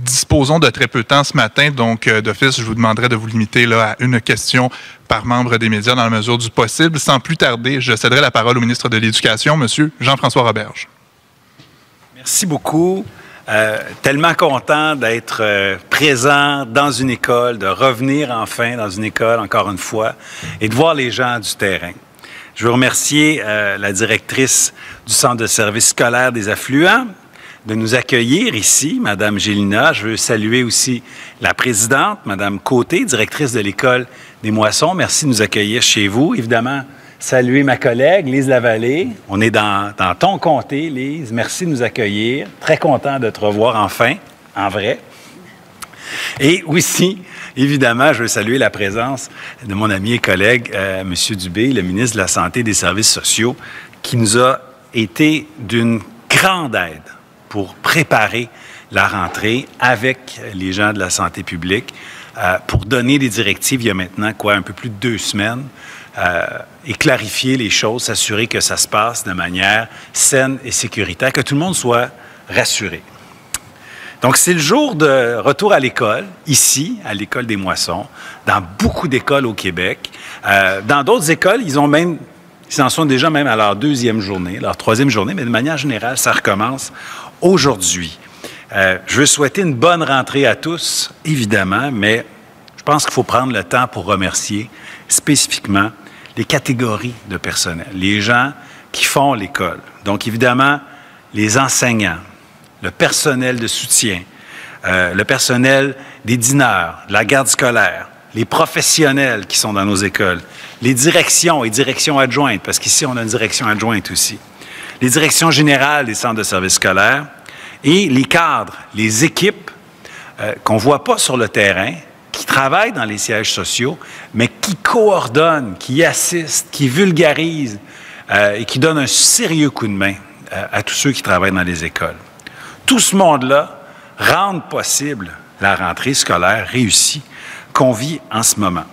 disposons de très peu de temps ce matin, donc d'office, je vous demanderai de vous limiter là, à une question par membre des médias dans la mesure du possible. Sans plus tarder, je céderai la parole au ministre de l'Éducation, M. Jean-François Roberge. Merci beaucoup. Tellement content d'être présent dans une école, de revenir enfin dans une école, encore une fois, et de voir les gens du terrain. Je veux remercier la directrice du Centre de services scolaires des affluents de nous accueillir ici, Mme Gélina. Je veux saluer aussi la présidente, Mme Côté, directrice de l'École des Moissons. Merci de nous accueillir chez vous. Évidemment, saluer ma collègue, Lise Lavallée. On est dans ton comté, Lise. Merci de nous accueillir. Très content de te revoir enfin, en vrai. Et aussi, évidemment, je veux saluer la présence de mon ami et collègue, M. Dubé, le ministre de la Santé et des Services sociaux, qui nous a été d'une grande aide pour préparer la rentrée avec les gens de la santé publique, pour donner des directives il y a maintenant, un peu plus de 2 semaines, et clarifier les choses, s'assurer que ça se passe de manière saine et sécuritaire, que tout le monde soit rassuré. Donc, c'est le jour de retour à l'école, ici, à l'École des Moissons, dans beaucoup d'écoles au Québec. Dans d'autres écoles, ils en sont déjà même à leur 2e journée, leur 3e journée, mais de manière générale, ça recommence aujourd'hui. Je veux souhaiter une bonne rentrée à tous, évidemment, mais je pense qu'il faut prendre le temps pour remercier spécifiquement les catégories de personnel, les gens qui font l'école. Donc, évidemment, les enseignants, le personnel de soutien, le personnel des dîneurs, la garde scolaire, les professionnels qui sont dans nos écoles, les directions et directions adjointes, parce qu'ici, on a une direction adjointe aussi, les directions générales des centres de services scolaires et les cadres, les équipes qu'on ne voit pas sur le terrain, qui travaillent dans les sièges sociaux, mais qui coordonnent, qui assistent, qui vulgarisent et qui donnent un sérieux coup de main à tous ceux qui travaillent dans les écoles. Tout ce monde-là rend possible la rentrée scolaire réussie qu'on vit en ce moment.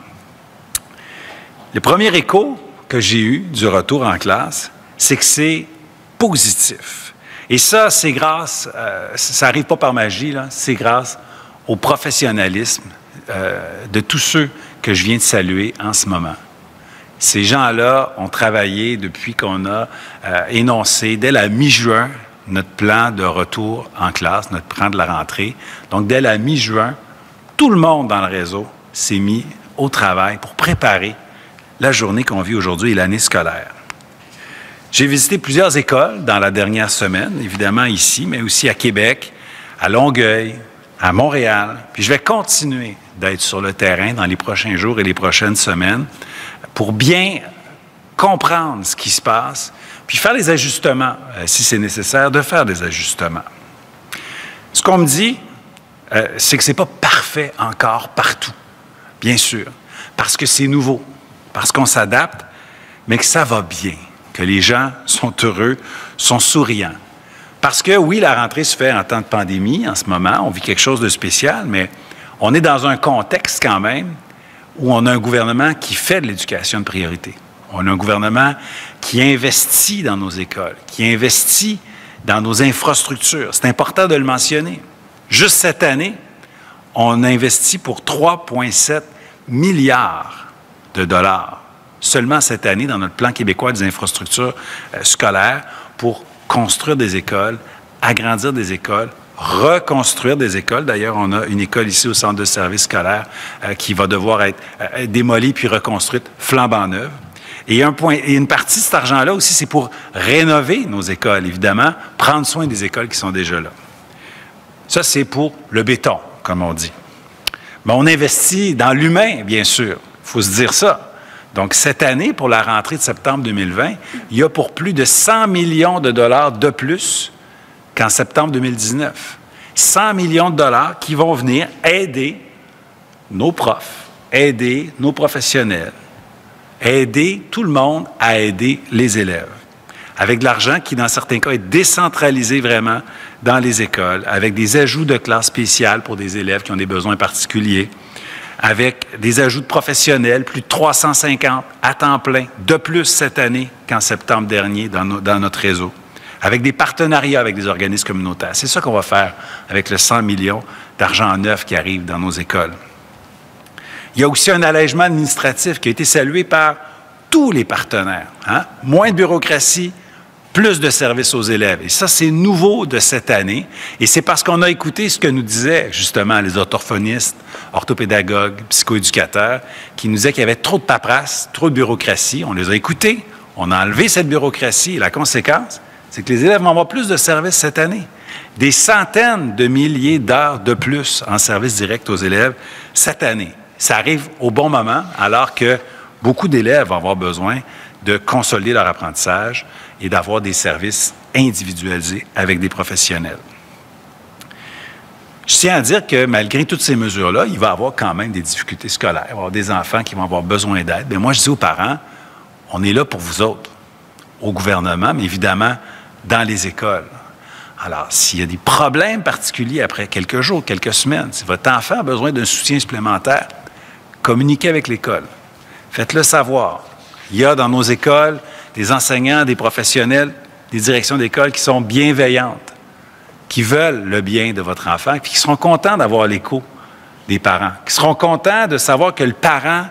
Le premier écho que j'ai eu du retour en classe, c'est que c'est positif. Et ça, c'est grâce, ça n'arrive pas par magie, c'est grâce au professionnalisme de tous ceux que je viens de saluer en ce moment. Ces gens-là ont travaillé depuis qu'on a énoncé, dès la mi-juin, notre plan de retour en classe, notre plan de la rentrée. Donc, dès la mi-juin, tout le monde dans le réseau s'est mis au travail pour préparer la journée qu'on vit aujourd'hui et l'année scolaire. J'ai visité plusieurs écoles dans la dernière semaine, évidemment ici, mais aussi à Québec, à Longueuil, à Montréal. Puis je vais continuer d'être sur le terrain dans les prochains jours et les prochaines semaines pour bien comprendre ce qui se passe, puis faire les ajustements, si c'est nécessaire, de faire des ajustements. Ce qu'on me dit, c'est que ce n'est pas parfait encore partout, bien sûr, parce que c'est nouveau, parce qu'on s'adapte, mais que ça va bien, que les gens sont heureux, sont souriants. Parce que, oui, la rentrée se fait en temps de pandémie en ce moment, on vit quelque chose de spécial, mais on est dans un contexte quand même où on a un gouvernement qui fait de l'éducation de priorité. On a un gouvernement qui investit dans nos écoles, qui investit dans nos infrastructures. C'est important de le mentionner. Juste cette année, on a investi pour 3,7 milliards de dollars seulement cette année dans notre plan québécois des infrastructures scolaires pour construire des écoles, agrandir des écoles, reconstruire des écoles. D'ailleurs, on a une école ici au Centre de services scolaires qui va devoir être démolie puis reconstruite flambant neuve. Et une partie de cet argent-là aussi, c'est pour rénover nos écoles, évidemment, prendre soin des écoles qui sont déjà là. Ça, c'est pour le béton, comme on dit. Mais on investit dans l'humain, bien sûr. Il faut se dire ça. Donc, cette année, pour la rentrée de septembre 2020, il y a pour plus de 100 millions de dollars de plus qu'en septembre 2019. 100 millions de dollars qui vont venir aider nos profs, aider nos professionnels, aider tout le monde à aider les élèves. Avec de l'argent qui, dans certains cas, est décentralisé vraiment dans les écoles, avec des ajouts de classes spéciales pour des élèves qui ont des besoins particuliers, avec des ajouts de professionnels, plus de 350 à temps plein, de plus cette année qu'en septembre dernier dans notre réseau, avec des partenariats avec des organismes communautaires. C'est ça qu'on va faire avec le 100 millions d'argent neuf qui arrive dans nos écoles. Il y a aussi un allègement administratif qui a été salué par tous les partenaires. Hein? Moins de bureaucratie, plus de services aux élèves. Et ça, c'est nouveau de cette année. Et c'est parce qu'on a écouté ce que nous disaient justement les orthophonistes, orthopédagogues, psychoéducateurs, qui nous disaient qu'il y avait trop de paperasse, trop de bureaucratie. On les a écoutés, on a enlevé cette bureaucratie. Et la conséquence, c'est que les élèves vont avoir plus de services cette année. Des centaines de milliers d'heures de plus en service direct aux élèves cette année. Ça arrive au bon moment, alors que beaucoup d'élèves vont avoir besoin de consolider leur apprentissage et d'avoir des services individualisés avec des professionnels. Je tiens à dire que malgré toutes ces mesures-là, il va y avoir quand même des difficultés scolaires. Il va y avoir des enfants qui vont avoir besoin d'aide. Mais moi, je dis aux parents, on est là pour vous autres, au gouvernement, mais évidemment dans les écoles. Alors, s'il y a des problèmes particuliers après quelques jours, quelques semaines, si votre enfant a besoin d'un soutien supplémentaire, communiquez avec l'école. Faites-le savoir. Il y a dans nos écoles des enseignants, des professionnels, des directions d'école qui sont bienveillantes, qui veulent le bien de votre enfant, puis qui seront contents d'avoir l'écho des parents, qui seront contents de savoir que le parent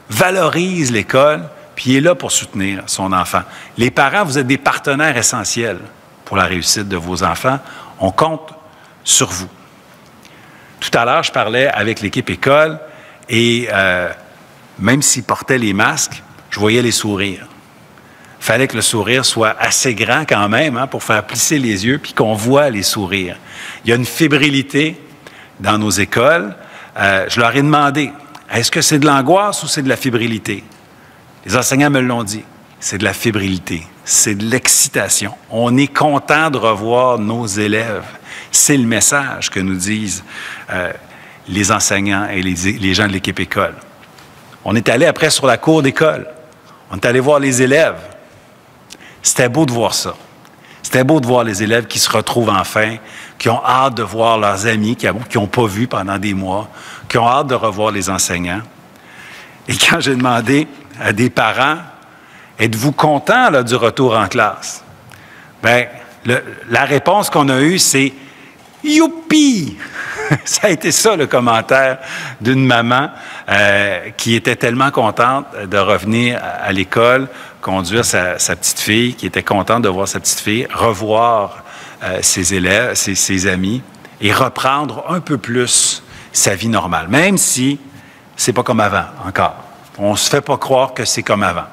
valorise l'école, puis il est là pour soutenir son enfant. Les parents, vous êtes des partenaires essentiels pour la réussite de vos enfants. On compte sur vous. Tout à l'heure, je parlais avec l'équipe école et même s'ils portaient les masques, je voyais les sourires. Il fallait que le sourire soit assez grand quand même hein, pour faire plisser les yeux puis qu'on voit les sourires. Il y a une fébrilité dans nos écoles. Je leur ai demandé, est-ce que c'est de l'angoisse ou c'est de la fébrilité? Les enseignants me l'ont dit. C'est de la fébrilité, c'est de l'excitation. On est content de revoir nos élèves. C'est le message que nous disent les enseignants et les gens de l'équipe école. On est allé après sur la cour d'école. On est allé voir les élèves. C'était beau de voir ça. C'était beau de voir les élèves qui se retrouvent enfin, qui ont hâte de voir leurs amis, qui n'ont pas vu pendant des mois, qui ont hâte de revoir les enseignants. Et quand j'ai demandé à des parents, êtes-vous content là, du retour en classe? Bien, la réponse qu'on a eue, c'est « Youpi! » Ça a été ça le commentaire d'une maman qui était tellement contente de revenir à l'école, conduire sa petite fille, qui était contente de voir sa petite fille, revoir ses élèves, ses amis, et reprendre un peu plus sa vie normale, même si c'est pas comme avant encore. On se fait pas croire que c'est comme avant.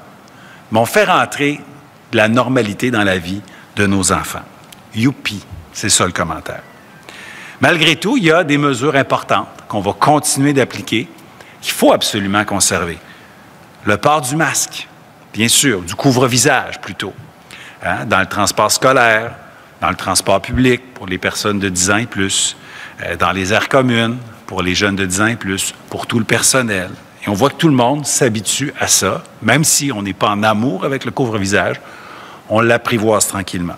Mais on fait rentrer de la normalité dans la vie de nos enfants. Youpi, c'est ça le commentaire. Malgré tout, il y a des mesures importantes qu'on va continuer d'appliquer, qu'il faut absolument conserver. Le port du masque, bien sûr, du couvre-visage plutôt, hein, dans le transport scolaire, dans le transport public pour les personnes de 10 ans et plus, dans les aires communes pour les jeunes de 10 ans et plus, pour tout le personnel. Et on voit que tout le monde s'habitue à ça, même si on n'est pas en amour avec le couvre-visage, on l'apprivoise tranquillement.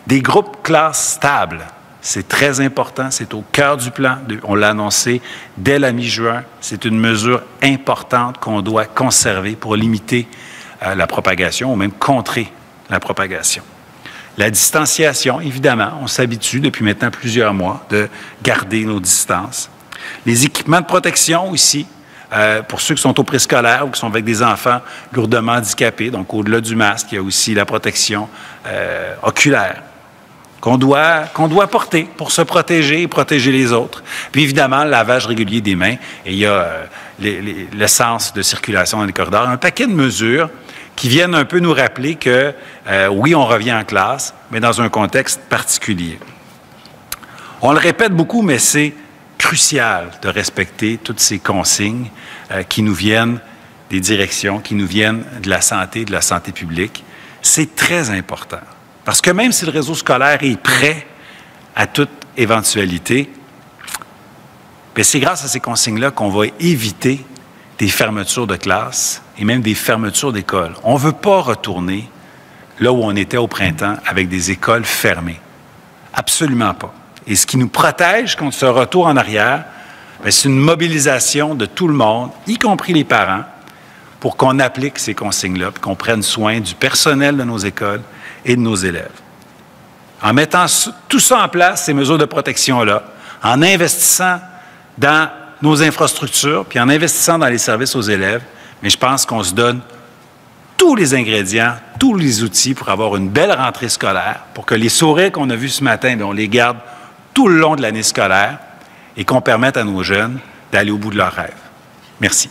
Des groupes classes stables, c'est très important, c'est au cœur du plan. On l'a annoncé dès la mi-juin. C'est une mesure importante qu'on doit conserver pour limiter la propagation ou même contrer la propagation. La distanciation, évidemment, on s'habitue depuis maintenant plusieurs mois de garder nos distances. Les équipements de protection aussi, pour ceux qui sont au préscolaire ou qui sont avec des enfants lourdement handicapés, donc au-delà du masque, il y a aussi la protection oculaire qu'on doit porter pour se protéger et protéger les autres. Puis évidemment, le lavage régulier des mains, et il y a l'essence de circulation dans les corridors, un paquet de mesures qui viennent un peu nous rappeler que, oui, on revient en classe, mais dans un contexte particulier. On le répète beaucoup, mais c'est crucial de respecter toutes ces consignes qui nous viennent des directions, qui nous viennent de la santé publique. C'est très important. Parce que même si le réseau scolaire est prêt à toute éventualité, bien, c'est grâce à ces consignes-là qu'on va éviter des fermetures de classes et même des fermetures d'écoles. On ne veut pas retourner là où on était au printemps avec des écoles fermées. Absolument pas. Et ce qui nous protège contre ce retour en arrière, c'est une mobilisation de tout le monde, y compris les parents, pour qu'on applique ces consignes-là, puis qu'on prenne soin du personnel de nos écoles et de nos élèves. en mettant tout ça en place, ces mesures de protection-là, en investissant dans nos infrastructures, puis en investissant dans les services aux élèves, mais je pense qu'on se donne tous les ingrédients, tous les outils pour avoir une belle rentrée scolaire, pour que les sourires qu'on a vus ce matin, bien, on les garde tout le long de l'année scolaire et qu'on permette à nos jeunes d'aller au bout de leurs rêves. Merci.